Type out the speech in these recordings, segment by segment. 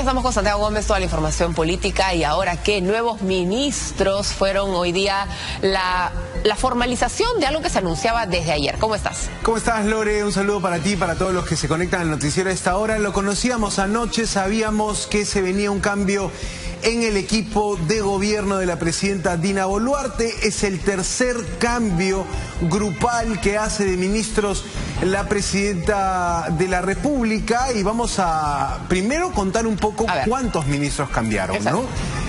estamos con Santiago Gómez, toda la información política. Y ahora, ¿qué nuevos ministros fueron hoy día la formalización de algo que se anunciaba desde ayer? ¿Cómo estás? ¿Cómo estás, Lore? Un saludo para ti y para todos los que se conectan al noticiero a esta hora. Lo conocíamos anoche, sabíamos que se venía un cambio en el equipo de gobierno de la presidenta Dina Boluarte. Es el tercer cambio grupal que hace de ministros la presidenta de la República, y vamos a primero contar un poco cuántos ministros cambiaron, ¿no?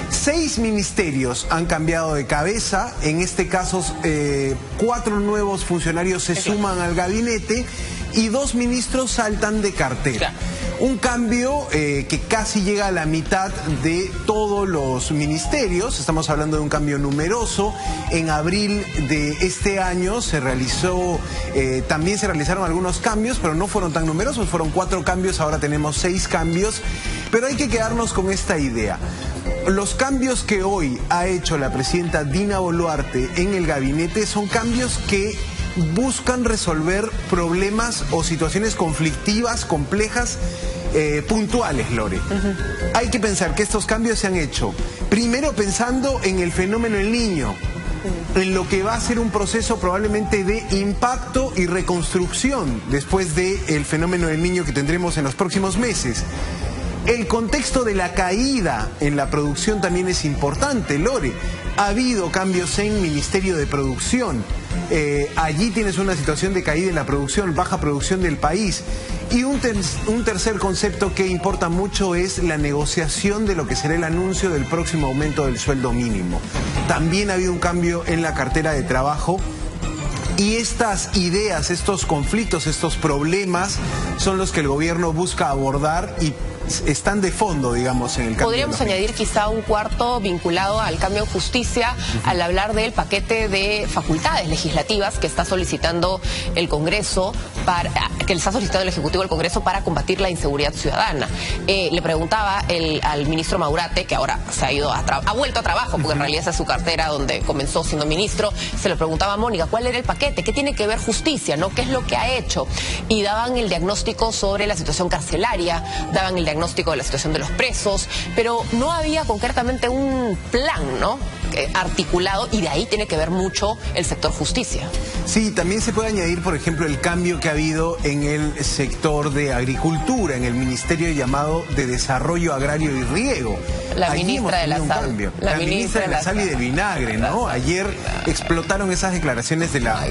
6 ministerios han cambiado de cabeza. En este caso 4 nuevos funcionarios se suman al gabinete y 2 ministros saltan de cartera. Un cambio que casi llega a la mitad de todos los ministerios. Estamos hablando de un cambio numeroso. En abril de este año también se realizaron algunos cambios, pero no fueron tan numerosos. Fueron 4 cambios, ahora tenemos 6 cambios. Pero hay que quedarnos con esta idea. Los cambios que hoy ha hecho la presidenta Dina Boluarte en el gabinete son cambios que buscan resolver problemas o situaciones conflictivas, complejas, puntuales, Lore. Hay que pensar que estos cambios se han hecho primero pensando en el fenómeno El Niño, en lo que va a ser un proceso probablemente de impacto y reconstrucción después del fenómeno del Niño que tendremos en los próximos meses. El contexto de la caída en la producción también es importante, Lore. Ha habido cambios en Ministerio de Producción. Allí tienes una situación de caída en la producción, baja producción del país. Y un tercer concepto que importa mucho es la negociación de lo que será el anuncio del próximo aumento del sueldo mínimo. También ha habido un cambio en la cartera de trabajo. Y estas ideas, estos conflictos, estos problemas son los que el gobierno busca abordar y están de fondo, digamos, en el cambio. Podríamos añadir quizá un cuarto vinculado al cambio en justicia, al hablar del paquete de facultades legislativas que está solicitando el Congreso, que le está solicitando el Ejecutivo al Congreso para combatir la inseguridad ciudadana. Le preguntaba al ministro Maurate, que ahora ha vuelto a trabajo, porque en realidad esa es su cartera donde comenzó siendo ministro. Se le preguntaba a Mónica cuál era el paquete, qué tiene que ver justicia, ¿no? ¿Qué es lo que ha hecho? Y daban el diagnóstico sobre la situación carcelaria, daban el diagnóstico de la situación de los presos, pero no había concretamente un plan, ¿no?, articulado, y de ahí tiene que ver mucho el sector justicia. Sí, también se puede añadir, por ejemplo, el cambio que ha habido en el sector de agricultura, en el Ministerio llamado de Desarrollo Agrario y Riego. La ministra de la Sal. La ministra de la Sal y de Vinagre, ¿no? Ayer explotaron esas declaraciones de la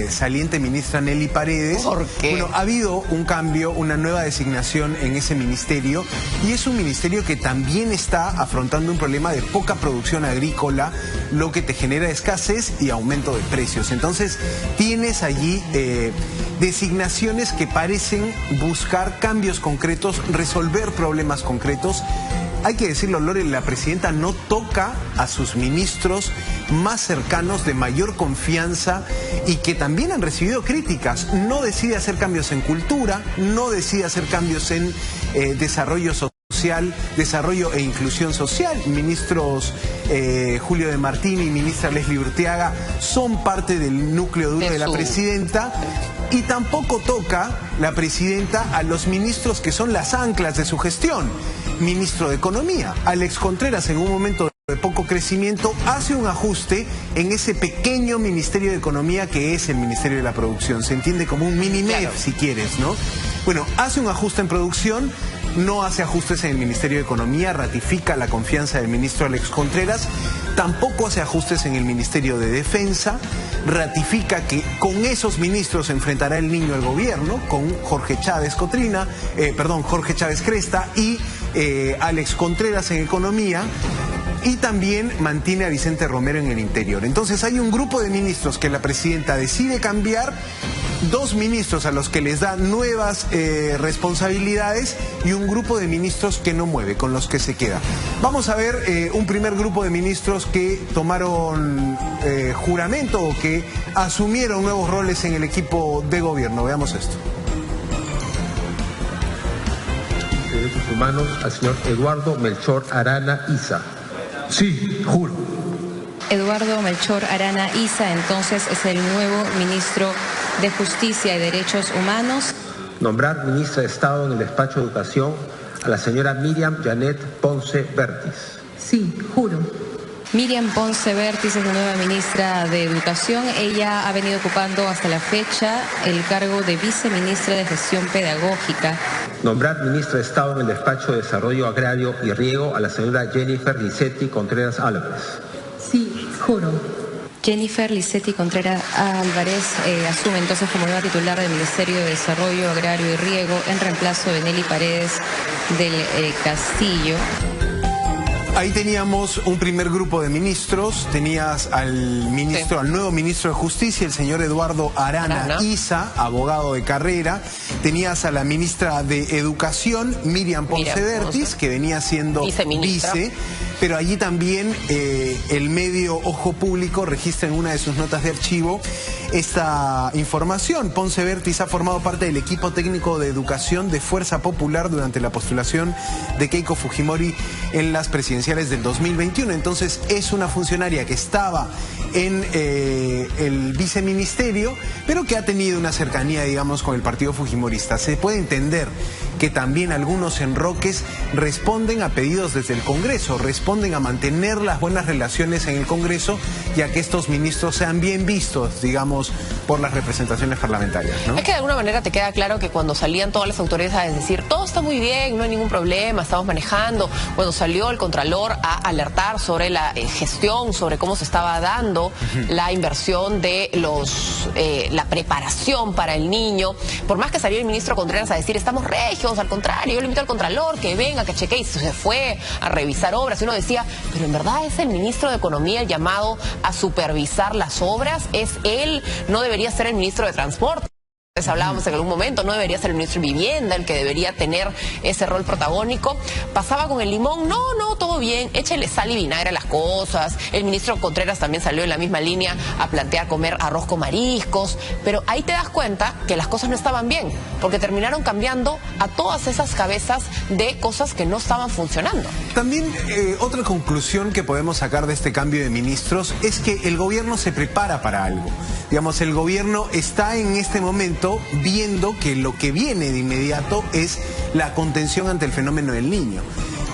saliente ministra Nelly Paredes. ¿Por qué? Bueno, ha habido un cambio, una nueva designación en ese ministerio, y es un ministerio que también está afrontando un problema de poca producción agrícola, lo que te genera escasez y aumento de precios. Entonces tienes allí designaciones que parecen buscar cambios concretos, resolver problemas concretos. Hay que decirlo, Lore, la presidenta no toca a sus ministros más cercanos, de mayor confianza, y que también han recibido críticas. No decide hacer cambios en cultura, no decide hacer cambios en desarrollo social, desarrollo e inclusión social. Ministros Julio de Martín y ministra Leslie Urteaga son parte del núcleo duro de la presidenta, y tampoco toca la presidenta a los ministros que son las anclas de su gestión. Ministro de Economía, Alex Contreras, en un momento de poco crecimiento, hace un ajuste en ese pequeño Ministerio de Economía que es el Ministerio de la Producción. Se entiende como un mini-MEF, si quieres, ¿no? Bueno, hace un ajuste en producción, no hace ajustes en el Ministerio de Economía, ratifica la confianza del ministro Alex Contreras, tampoco hace ajustes en el Ministerio de Defensa, ratifica que con esos ministros enfrentará el niño al gobierno, con Jorge Chávez Cresta y Alex Contreras en Economía, y también mantiene a Vicente Romero en el Interior. Entonces hay un grupo de ministros que la presidenta decide cambiar, 2 ministros a los que les da nuevas responsabilidades, y un grupo de ministros que no mueve, con los que se queda. Vamos a ver un primer grupo de ministros que tomaron juramento o que asumieron nuevos roles en el equipo de gobierno. Veamos esto. Derechos Humanos al señor Eduardo Melchor Arana Isa. Sí, juro. Eduardo Melchor Arana Isa, entonces, es el nuevo ministro de Justicia y Derechos Humanos. Nombrar ministra de Estado en el despacho de Educación a la señora Miriam Janet Ponce Bertis. Sí, juro. Miriam Ponce Bertis es la nueva ministra de Educación. Ella ha venido ocupando hasta la fecha el cargo de viceministra de Gestión Pedagógica. Nombrar ministra de Estado en el Despacho de Desarrollo Agrario y Riego a la señora Jennifer Licetti Contreras Álvarez. Sí, juro. Jennifer Licetti Contreras Álvarez asume entonces como nueva titular del Ministerio de Desarrollo Agrario y Riego en reemplazo de Nelly Paredes del Castillo. Ahí teníamos un primer grupo de ministros. Tenías al nuevo ministro de Justicia, el señor Eduardo Arana Isa, abogado de carrera. Tenías a la ministra de Educación, Miriam Ponce Bertis, que venía siendo vice. Pero allí también el medio Ojo Público registra en una de sus notas de archivo esta información. Ponce Bertis ha formado parte del equipo técnico de educación de Fuerza Popular durante la postulación de Keiko Fujimori en las presidenciales del 2021. Entonces es una funcionaria que estaba en el viceministerio, pero que ha tenido una cercanía, digamos, con el partido fujimorista. Se puede entender que también algunos enroques responden a pedidos desde el Congreso, responden a mantener las buenas relaciones en el Congreso, ya que estos ministros sean bien vistos, digamos, por las representaciones parlamentarias, ¿no? Es que de alguna manera te queda claro que cuando salían todas las autoridades a decir todo está muy bien, no hay ningún problema, estamos manejando, cuando salió el Contralor a alertar sobre la gestión, sobre cómo se estaba dando la inversión de la preparación para el niño, por más que salió el ministro Contreras a decir estamos regios, al contrario, yo le invito al Contralor que venga, que chequee, y se fue a revisar obras, y uno decía, pero en verdad es el ministro de Economía el llamado a supervisar las obras, es él, no debería ser el ministro de Transporte. Hablábamos en algún momento, no debería ser el ministro de Vivienda el que debería tener ese rol protagónico. Pasaba con el limón, no, todo bien, échele sal y vinagre a las cosas. El ministro Contreras también salió en la misma línea a plantear comer arroz con mariscos, pero ahí te das cuenta que las cosas no estaban bien, porque terminaron cambiando a todas esas cabezas de cosas que no estaban funcionando. También otra conclusión que podemos sacar de este cambio de ministros es que el gobierno se prepara para algo. Digamos, el gobierno está en este momento viendo que lo que viene de inmediato es la contención ante el fenómeno del niño.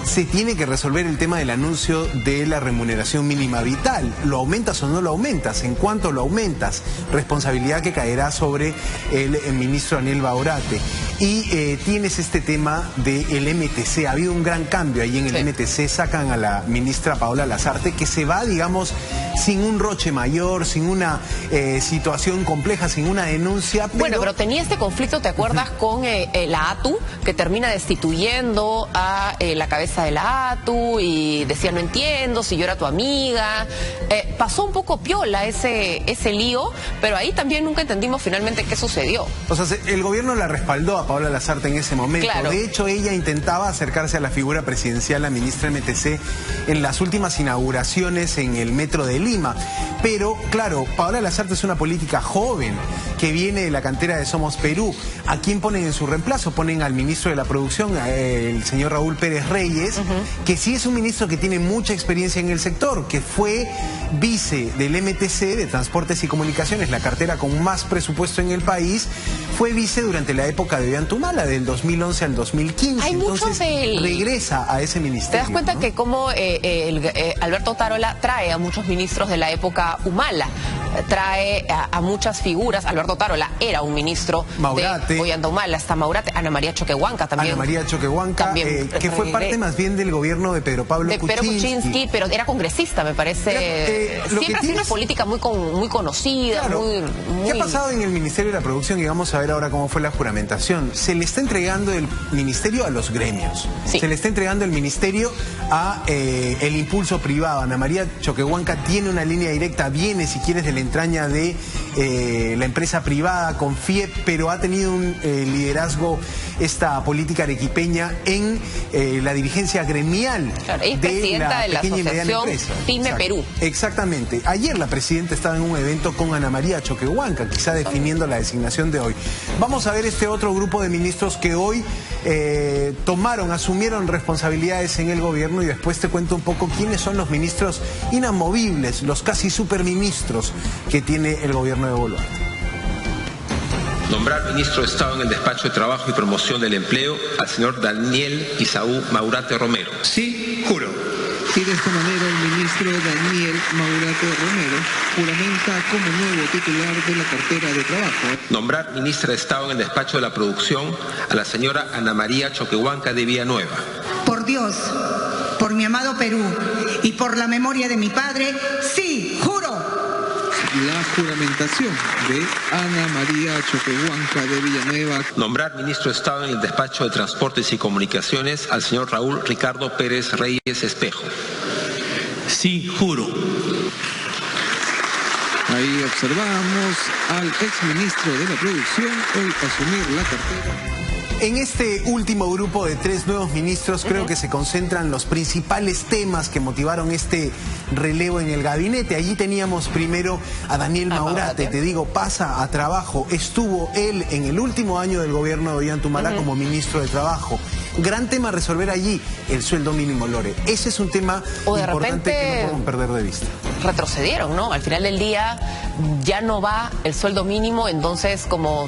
Se tiene que resolver el tema del anuncio de la remuneración mínima vital. ¿Lo aumentas o no lo aumentas? ¿En cuánto lo aumentas? Responsabilidad que caerá sobre el ministro Daniel Baorate. Y tienes este tema del MTC. Ha habido un gran cambio ahí en el MTC. Sacan a la ministra Paola Lazarte, que se va, digamos, sin un roche mayor, sin una situación compleja, sin una denuncia. Bueno, pero tenía este conflicto, ¿te acuerdas? Con la ATU, que termina destituyendo a la cabeza de la ATU y decía, no entiendo, si yo era tu amiga. Pasó un poco piola ese lío, pero ahí también nunca entendimos finalmente qué sucedió. O sea, el gobierno la respaldó a Paola Lazarte en ese momento. Claro. De hecho, ella intentaba acercarse a la figura presidencial, la ministra MTC, en las últimas inauguraciones en el metro de Lima. Pero, claro, Paola Lazarte es una política joven que viene de la cantera de Somos Perú. ¿A quién ponen en su reemplazo? Ponen al ministro de la Producción, el señor Raúl Pérez Reyes, que sí es un ministro que tiene mucha experiencia en el sector, que fue vice del MTC, de Transportes y Comunicaciones, la cartera con más presupuesto en el país. Fue vice durante la época de Ollantumala, del 2011 al 2015. Hay Entonces regresa a ese ministerio. ¿Te das cuenta, ¿no? que como Alberto Otárola trae a muchos ministros de la época Humala? Trae a muchas figuras. Alberto Otárola era un ministro Maurate, de Ollantumala, hasta Maurate, Ana María Choquehuanca también. Ana María Choquehuanca, también, que fue parte más bien del gobierno de Pedro Pablo Kuczynski. Pero era congresista, me parece. Siempre ha sido una política muy conocida. Claro. Muy... ¿Qué ha pasado en el Ministerio de la Producción? Y vamos a ver ahora cómo fue la juramentación. Se le está entregando el ministerio a los gremios. Sí. Se le está entregando el ministerio a el impulso privado. Ana María Choquehuanca tiene una línea directa, viene, si quieres, de la entraña de la empresa privada, con FIEP, pero ha tenido un liderazgo esta política arequipeña en la dirigencia gremial. Claro, es presidenta de la asociación PYME Perú. Exactamente. Ayer la presidenta estaba en un evento con Ana María Choquehuanca, quizá definiendo la designación de hoy. Vamos a ver este otro grupo de ministros que hoy asumieron responsabilidades en el gobierno, y después te cuento un poco quiénes son los ministros inamovibles, los casi superministros que tiene el gobierno de Boluarte. Nombrar ministro de Estado en el Despacho de Trabajo y Promoción del Empleo al señor Daniel Isaú Maurate Romero. Sí, juro. Y de esta manera el ministro Daniel Maurate Romero juramenta como nuevo titular de la cartera de trabajo. Nombrar ministra de Estado en el Despacho de la Producción a la señora Ana María Choquehuanca de Villanueva. Por Dios, por mi amado Perú y por la memoria de mi padre, sí, juro. La juramentación de Ana María Choquehuanca de Villanueva. Nombrar ministro de Estado en el Despacho de Transportes y Comunicaciones al señor Raúl Ricardo Pérez Reyes Espejo. Sí, juro. Ahí observamos al exministro de la Producción hoy asumir la cartera. En este último grupo de 3 nuevos ministros creo que se concentran los principales temas que motivaron este relevo en el gabinete. Allí teníamos primero a Daniel Maurate, te digo, pasa a trabajo. Estuvo él en el último año del gobierno de Ollanta como ministro de Trabajo. Gran tema a resolver allí, el sueldo mínimo, Lore. Ese es un tema importante que no podemos perder de vista. Retrocedieron, ¿no? Al final del día ya no va el sueldo mínimo, entonces como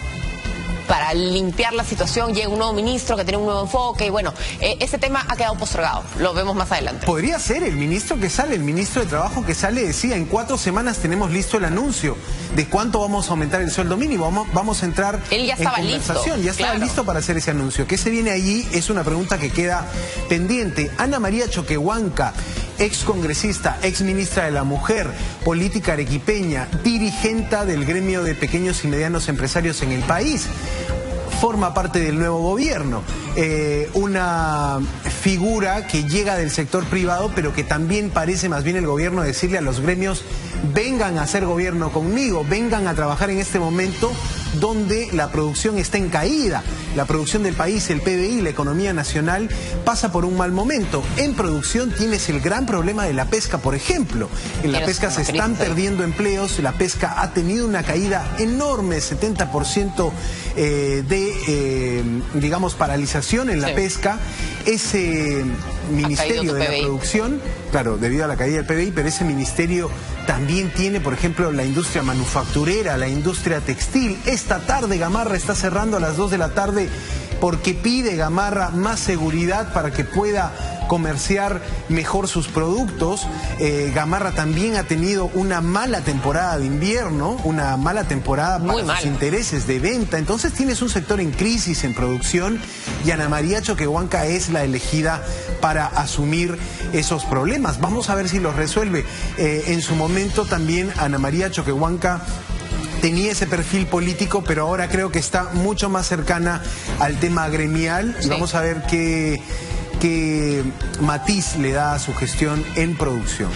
para limpiar la situación llega un nuevo ministro que tiene un nuevo enfoque y bueno, ese tema ha quedado postergado, lo vemos más adelante. Podría ser el ministro que sale, el ministro de Trabajo que sale, decía, en 4 semanas tenemos listo el anuncio de cuánto vamos a aumentar el sueldo mínimo, vamos a entrar Él ya estaba en conversación, listo, ya estaba listo para hacer ese anuncio. ¿Qué se viene allí? Es una pregunta que queda pendiente. Ana María Choquehuanca, ex congresista, ex ministra de la Mujer, política arequipeña, dirigenta del gremio de pequeños y medianos empresarios en el país. Forma parte del nuevo gobierno, una figura que llega del sector privado, pero que también parece más bien el gobierno decirle a los gremios, vengan a hacer gobierno conmigo, vengan a trabajar en este momento donde la producción está en caída. La producción del país, el PBI, la economía nacional, pasa por un mal momento. En producción tienes el gran problema de la pesca, por ejemplo. En la pesca se están perdiendo empleos, la pesca ha tenido una caída enorme, 70% digamos, paralización en la pesca. Ese ministerio de la producción, claro, debido a la caída del PBI, pero ese ministerio también tiene, por ejemplo, la industria manufacturera, la industria textil. Esta tarde Gamarra está cerrando a las 2 de la tarde porque pide Gamarra más seguridad para que pueda comerciar mejor sus productos. Gamarra también ha tenido una mala temporada de invierno, una mala temporada para sus intereses de venta. Entonces tienes un sector en crisis en producción y Ana María Choquehuanca es la elegida para asumir esos problemas. Vamos a ver si los resuelve. En su momento también Ana María Choquehuanca tenía ese perfil político, pero ahora creo que está mucho más cercana al tema gremial. Y vamos a ver qué matiz le da a su gestión en producción, ¿no?